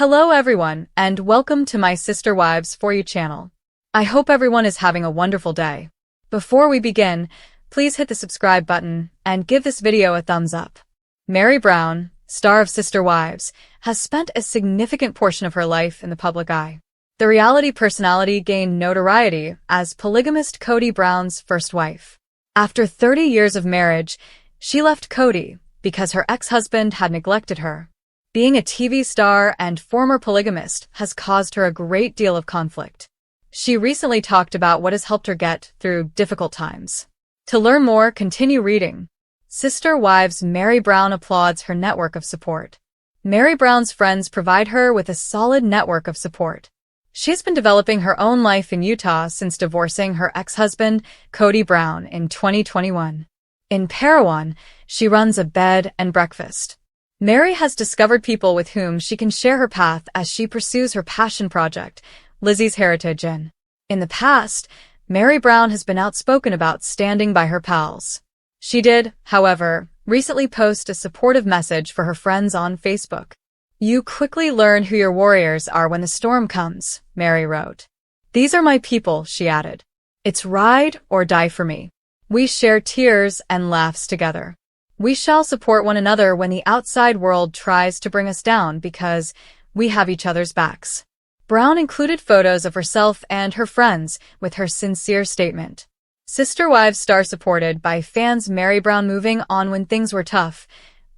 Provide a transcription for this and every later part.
Hello everyone, and welcome to my Sister Wives For You channel. I hope everyone is having a wonderful day. Before we begin, please hit the subscribe button and give this video a thumbs up. Meri Brown, star of Sister Wives, has spent a significant portion of her life in the public eye. The reality personality gained notoriety as polygamist Kody Brown's first wife. After 30 years of marriage, she left Kody because her ex-husband had neglected her. Being a TV star and former polygamist has caused her a great deal of conflict. She recently talked about what has helped her get through difficult times. To learn more, continue reading. Sister Wives Meri Brown applauds her network of support. Meri Brown's friends provide her with a solid network of support. She's been developing her own life in Utah since divorcing her ex-husband, Kody Brown, in 2021. In Parowan, she runs a bed and breakfast. Meri has discovered people with whom she can share her path as she pursues her passion project, Lizzie's Heritage Inn. In the past, Meri Brown has been outspoken about standing by her pals. She did, however, recently post a supportive message for her friends on Facebook. "You quickly learn who your warriors are when the storm comes," Meri wrote. "These are my people," she added. "It's ride or die for me. We share tears and laughs together. We shall support one another when the outside world tries to bring us down because we have each other's backs." Brown included photos of herself and her friends with her sincere statement. Sister Wives star supported by fans. Meri Brown moving on when things were tough.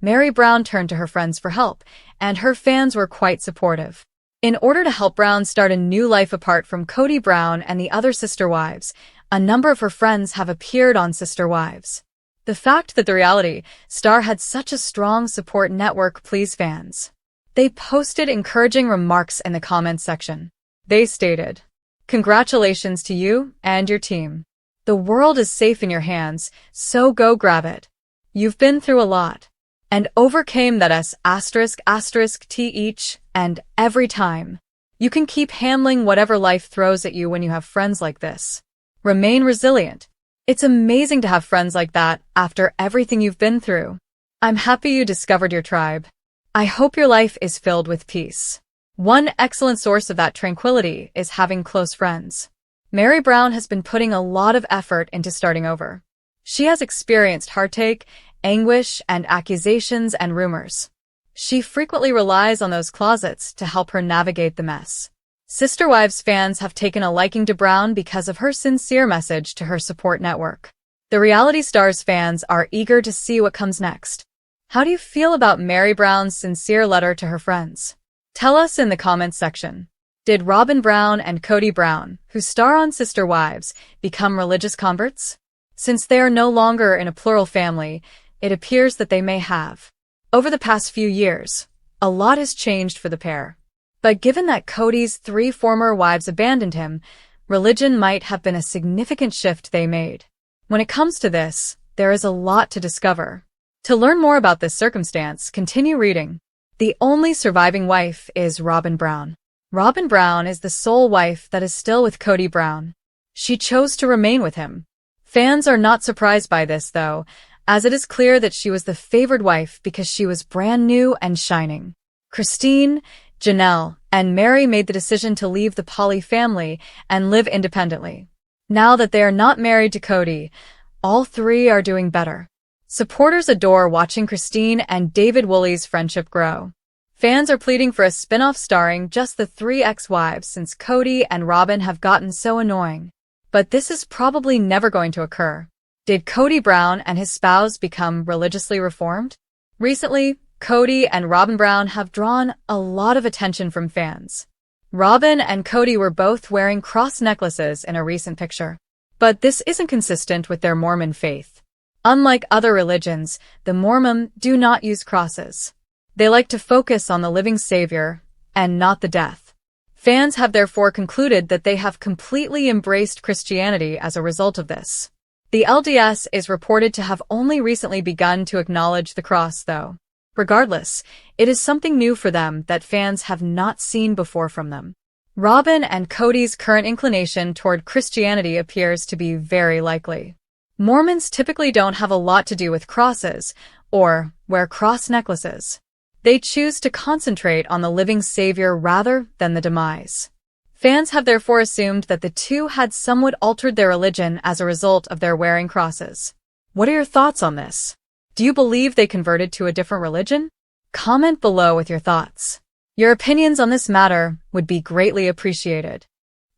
Meri Brown turned to her friends for help, and her fans were quite supportive. In order to help Brown start a new life apart from Kody Brown and the other Sister Wives, a number of her friends have appeared on Sister Wives. The fact that the reality star had such a strong support network pleased fans. They posted encouraging remarks in the comments section. They stated, "Congratulations to you and your team. The world is safe in your hands, so go grab it. You've been through a lot and overcame that **** each and every time. You can keep handling whatever life throws at you when you have friends like this. Remain resilient. It's amazing to have friends like that after everything you've been through. I'm happy you discovered your tribe. I hope your life is filled with peace. One excellent source of that tranquility is having close friends." Meri Brown has been putting a lot of effort into starting over. She has experienced heartache, anguish, and accusations and rumors. She frequently relies on those closets to help her navigate the mess. Sister Wives fans have taken a liking to Brown because of her sincere message to her support network. The reality star's fans are eager to see what comes next. How do you feel about Meri Brown's sincere letter to her friends? Tell us in the comments section. Did Robin Brown and Kody Brown, who star on Sister Wives, become religious converts? Since they are no longer in a plural family, it appears that they may have. Over the past few years, a lot has changed for the pair. But given that Kody's 3 former wives abandoned him, religion might have been a significant shift they made. When it comes to this, there is a lot to discover. To learn more about this circumstance, continue reading. The only surviving wife is Robin Brown. Robin Brown is the sole wife that is still with Kody Brown. She chose to remain with him. Fans are not surprised by this, though, as it is clear that she was the favored wife because she was brand new and shining. Christine, Janelle, and Meri made the decision to leave the poly family and live independently. Now that they are not married to Kody, all 3 are doing better. Supporters adore watching Christine and David Woolley's friendship grow. Fans are pleading for a spin-off starring just the 3 ex-wives since Kody and Robin have gotten so annoying. But this is probably never going to occur. Did Kody Brown and his spouse become religiously reformed? Recently, Kody and Robin Brown have drawn a lot of attention from fans. Robin and Kody were both wearing cross necklaces in a recent picture. But this isn't consistent with their Mormon faith. Unlike other religions, the Mormon do not use crosses. They like to focus on the living Savior and not the death. Fans have therefore concluded that they have completely embraced Christianity as a result of this. The LDS is reported to have only recently begun to acknowledge the cross, though. Regardless, it is something new for them that fans have not seen before from them. Robin and Kody's current inclination toward Christianity appears to be very likely. Mormons typically don't have a lot to do with crosses or wear cross necklaces. They choose to concentrate on the living savior rather than the demise. Fans have therefore assumed that the two had somewhat altered their religion as a result of their wearing crosses. What are your thoughts on this? Do you believe they converted to a different religion? Comment below with your thoughts. Your opinions on this matter would be greatly appreciated.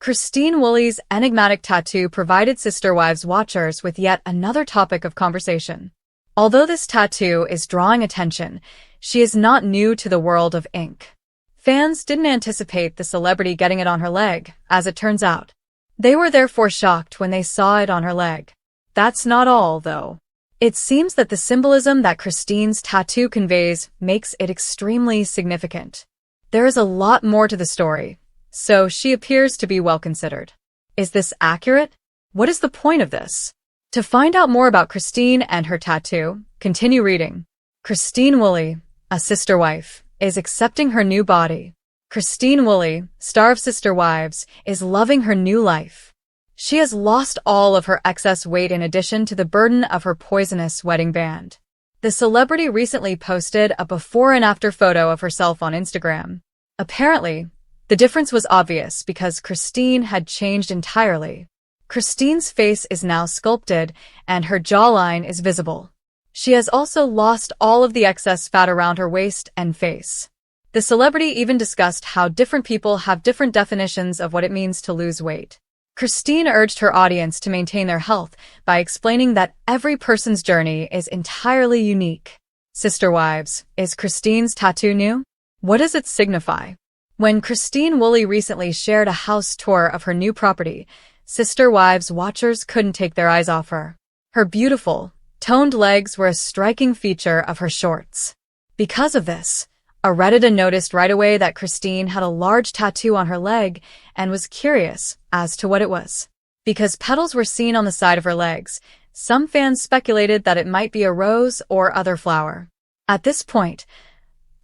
Christine Woolley's enigmatic tattoo provided Sister Wives watchers with yet another topic of conversation. Although this tattoo is drawing attention, she is not new to the world of ink. Fans didn't anticipate the celebrity getting it on her leg, as it turns out. They were therefore shocked when they saw it on her leg. That's not all, though. It seems that the symbolism that Christine's tattoo conveys makes it extremely significant. There is a lot more to the story, so she appears to be well considered. Is this accurate? What is the point of this? To find out more about Christine and her tattoo, continue reading. Christine Woolley, a sister wife, is accepting her new body. Christine Woolley, star of Sister Wives, is loving her new life. She has lost all of her excess weight in addition to the burden of her poisonous wedding band. The celebrity recently posted a before and after photo of herself on Instagram. Apparently, the difference was obvious because Christine had changed entirely. Christine's face is now sculpted and her jawline is visible. She has also lost all of the excess fat around her waist and face. The celebrity even discussed how different people have different definitions of what it means to lose weight. Christine urged her audience to maintain their health by explaining that every person's journey is entirely unique. Sister Wives, is Christine's tattoo new? What does it signify? When Christine Woolley recently shared a house tour of her new property, Sister Wives watchers couldn't take their eyes off her. Her beautiful, toned legs were a striking feature of her shorts. Because of this, a Redditor noticed right away that Christine had a large tattoo on her leg and was curious as to what it was. Because petals were seen on the side of her legs, some fans speculated that it might be a rose or other flower. At this point,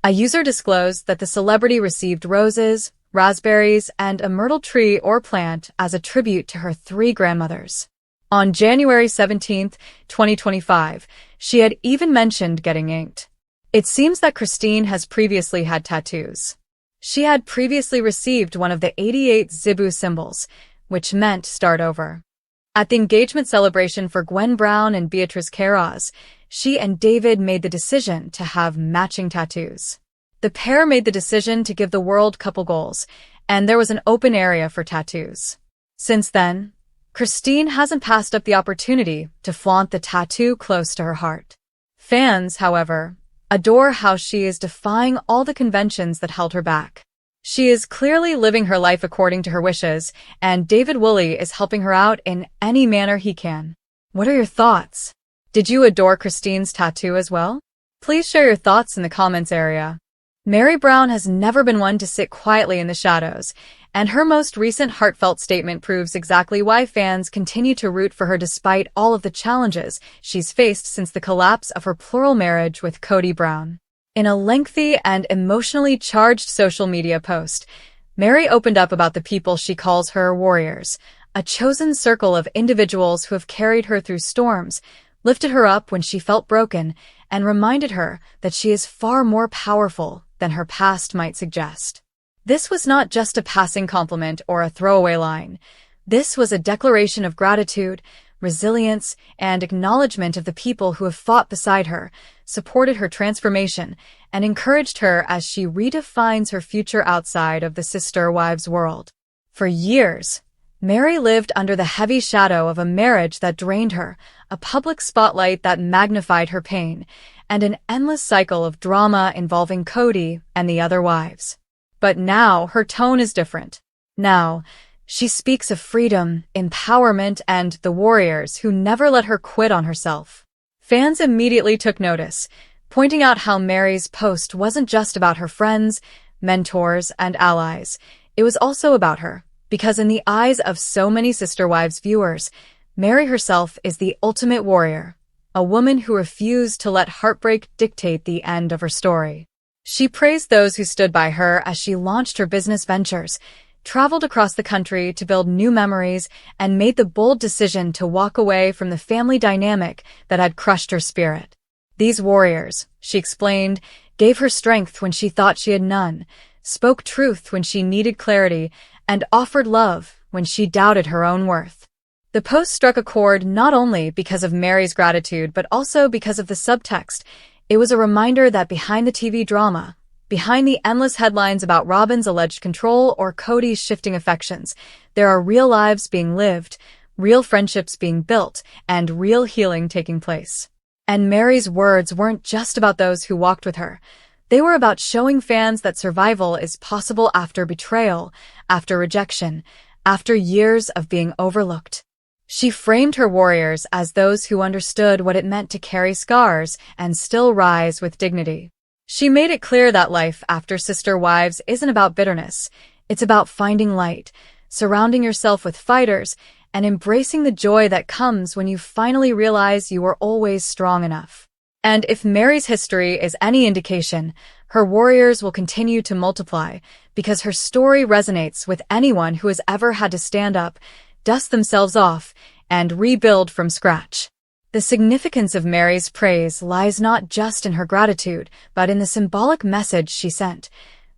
a user disclosed that the celebrity received roses, raspberries, and a myrtle tree or plant as a tribute to her 3 grandmothers. On January 17, 2025, she had even mentioned getting inked. It seems that Christine has previously had tattoos. She had previously received one of the 88 Zebu symbols, which meant start over. At the engagement celebration for Gwen Brown and Beatrice Queiroz, she and David made the decision to have matching tattoos. The pair made the decision to give the world couple goals, and there was an open area for tattoos. Since then, Christine hasn't passed up the opportunity to flaunt the tattoo close to her heart. Fans, however, adore how she is defying all the conventions that held her back. She is clearly living her life according to her wishes, and David Woolley is helping her out in any manner he can. What are your thoughts? Did you adore Christine's tattoo as well? Please share your thoughts in the comments area. Meri Brown has never been one to sit quietly in the shadows, and her most recent heartfelt statement proves exactly why fans continue to root for her despite all of the challenges she's faced since the collapse of her plural marriage with Kody Brown. In a lengthy and emotionally charged social media post, Meri opened up about the people she calls her warriors, a chosen circle of individuals who have carried her through storms, lifted her up when she felt broken, and reminded her that she is far more powerful than her past might suggest. This was not just a passing compliment or a throwaway line. This was a declaration of gratitude, resilience, and acknowledgement of the people who have fought beside her, supported her transformation, and encouraged her as she redefines her future outside of the Sister Wives world. For years, Meri lived under the heavy shadow of a marriage that drained her, a public spotlight that magnified her pain, and an endless cycle of drama involving Kody and the other wives. But now her tone is different. Now, she speaks of freedom, empowerment, and the warriors who never let her quit on herself. Fans immediately took notice, pointing out how Meri's post wasn't just about her friends, mentors, and allies. It was also about her, because in the eyes of so many Sister Wives viewers, Meri herself is the ultimate warrior, a woman who refused to let heartbreak dictate the end of her story. She praised those who stood by her as she launched her business ventures, traveled across the country to build new memories, and made the bold decision to walk away from the family dynamic that had crushed her spirit. These warriors, she explained, gave her strength when she thought she had none, spoke truth when she needed clarity, and offered love when she doubted her own worth. The post struck a chord not only because of Mary's gratitude, but also because of the subtext. It was a reminder that behind the TV drama, behind the endless headlines about Robyn's alleged control or Kody's shifting affections, there are real lives being lived, real friendships being built, and real healing taking place. And Mary's words weren't just about those who walked with her. They were about showing fans that survival is possible after betrayal, after rejection, after years of being overlooked. She framed her warriors as those who understood what it meant to carry scars and still rise with dignity. She made it clear that life after Sister Wives isn't about bitterness. It's about finding light, surrounding yourself with fighters, and embracing the joy that comes when you finally realize you were always strong enough. And if Mary's history is any indication, her warriors will continue to multiply because her story resonates with anyone who has ever had to stand up, dust themselves off, and rebuild from scratch. The significance of Mary's praise lies not just in her gratitude, but in the symbolic message she sent,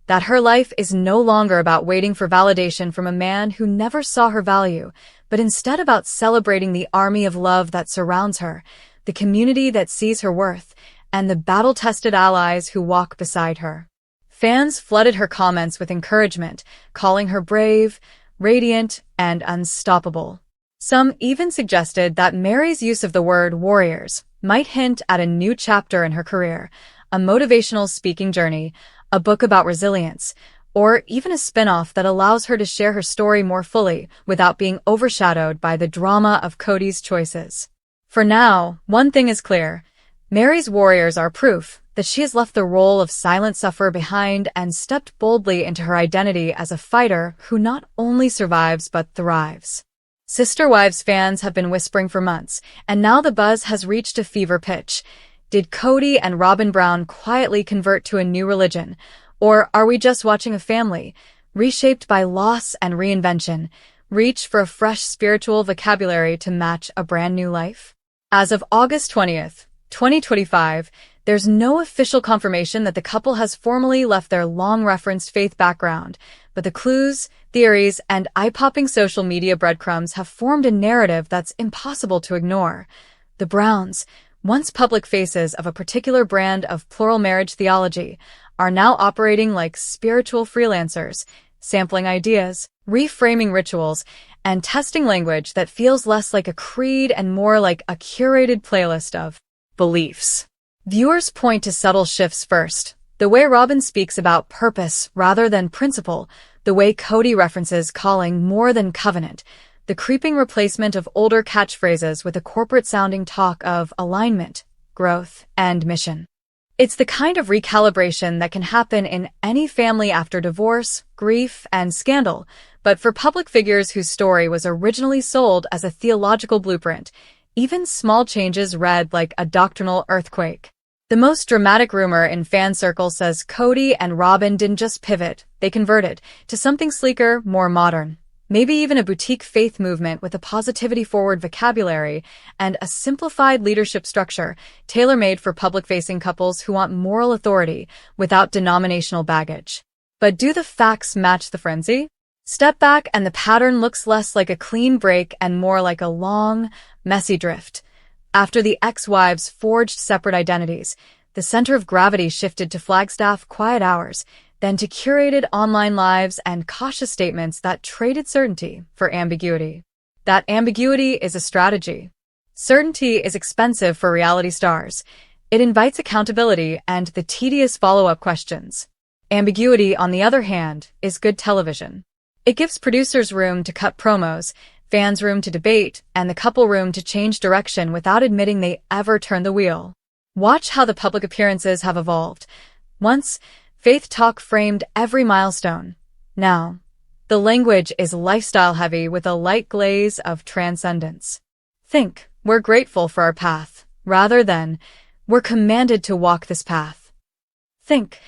that her life is no longer about waiting for validation from a man who never saw her value, but instead about celebrating the army of love that surrounds her, the community that sees her worth, and the battle-tested allies who walk beside her. Fans flooded her comments with encouragement, calling her brave, radiant, and unstoppable. Some even suggested that Mary's use of the word warriors might hint at a new chapter in her career, a motivational speaking journey, a book about resilience, or even a spin-off that allows her to share her story more fully without being overshadowed by the drama of Kody's choices. For now, one thing is clear. Mary's warriors are proof that she has left the role of silent sufferer behind and stepped boldly into her identity as a fighter who not only survives but thrives. Sister Wives fans have been whispering for months, and now the buzz has reached a fever pitch. Did Kody and Robyn Brown quietly convert to a new religion? Or are we just watching a family, reshaped by loss and reinvention, reach for a fresh spiritual vocabulary to match a brand new life? As of August 20th, 2025, there's no official confirmation that the couple has formally left their long-referenced faith background, but the clues, theories, and eye-popping social media breadcrumbs have formed a narrative that's impossible to ignore. The Browns, once public faces of a particular brand of plural marriage theology, are now operating like spiritual freelancers, sampling ideas, reframing rituals, and testing language that feels less like a creed and more like a curated playlist of beliefs. Viewers point to subtle shifts first. The way Robyn speaks about purpose rather than principle, the way Kody references calling more than covenant, the creeping replacement of older catchphrases with a corporate-sounding talk of alignment, growth, and mission. It's the kind of recalibration that can happen in any family after divorce, grief, and scandal, but for public figures whose story was originally sold as a theological blueprint, even small changes read like a doctrinal earthquake. The most dramatic rumor in fan circles says Kody and Robyn didn't just pivot, they converted to something sleeker, more modern. Maybe even a boutique faith movement with a positivity-forward vocabulary and a simplified leadership structure tailor-made for public-facing couples who want moral authority without denominational baggage. But do the facts match the frenzy? Step back and the pattern looks less like a clean break and more like a long, messy drift. After the ex-wives forged separate identities, the center of gravity shifted to Flagstaff quiet hours, then to curated online lives and cautious statements that traded certainty for ambiguity. That ambiguity is a strategy. Certainty is expensive for reality stars. It invites accountability and the tedious follow-up questions. Ambiguity, on the other hand, is good television. It gives producers room to cut promos, fans room to debate, and the couple room to change direction without admitting they ever turned the wheel. Watch how the public appearances have evolved. Once, faith talk framed every milestone. Now, the language is lifestyle-heavy with a light glaze of transcendence. Think, we're grateful for our path, rather than, we're commanded to walk this path. Think,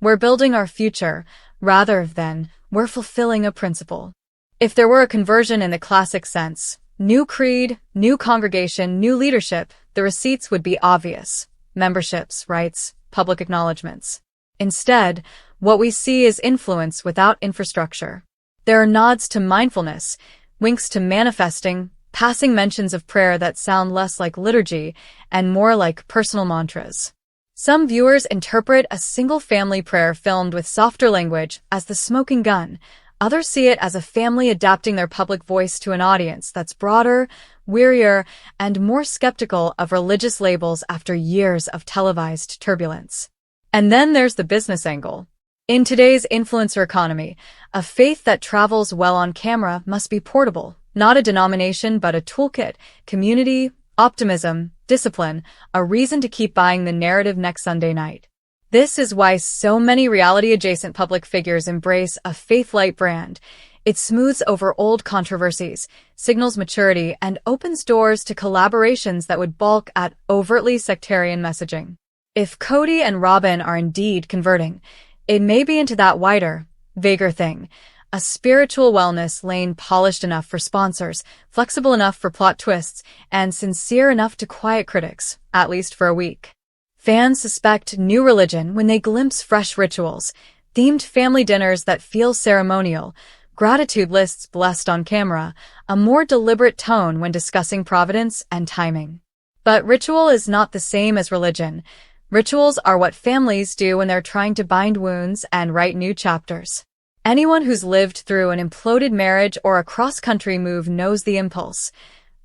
we're building our future, rather than, we're fulfilling a principle. If there were a conversion in the classic sense, new creed, new congregation, new leadership, the receipts would be obvious. Memberships, rights, public acknowledgments. Instead, what we see is influence without infrastructure. There are nods to mindfulness, winks to manifesting, passing mentions of prayer that sound less like liturgy and more like personal mantras. Some viewers interpret a single family prayer filmed with softer language as the smoking gun. Others see it as a family adapting their public voice to an audience that's broader, wearier, and more skeptical of religious labels after years of televised turbulence. And then there's the business angle. In today's influencer economy, a faith that travels well on camera must be portable, not a denomination but a toolkit, community, optimism, discipline, a reason to keep buying the narrative next Sunday night. This is why so many reality-adjacent public figures embrace a faith-light brand. It smooths over old controversies, signals maturity, and opens doors to collaborations that would balk at overtly sectarian messaging. If Kody and Robin are indeed converting, it may be into that wider, vaguer thing. A spiritual wellness lane polished enough for sponsors, flexible enough for plot twists, and sincere enough to quiet critics, at least for a week. Fans suspect new religion when they glimpse fresh rituals, themed family dinners that feel ceremonial, gratitude lists blessed on camera, a more deliberate tone when discussing providence and timing. But ritual is not the same as religion. Rituals are what families do when they're trying to bind wounds and write new chapters. Anyone who's lived through an imploded marriage or a cross-country move knows the impulse.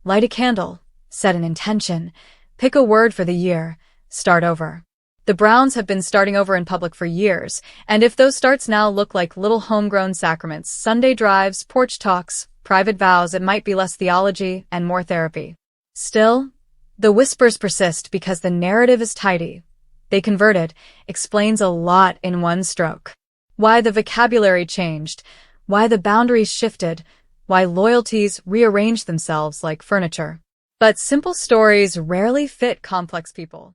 Light a candle, set an intention, pick a word for the year, start over. The Browns have been starting over in public for years, and if those starts now look like little homegrown sacraments, Sunday drives, porch talks, private vows, it might be less theology and more therapy. Still, the whispers persist because the narrative is tidy. They converted explains a lot in one stroke. Why the vocabulary changed, why the boundaries shifted, why loyalties rearranged themselves like furniture. But simple stories rarely fit complex people.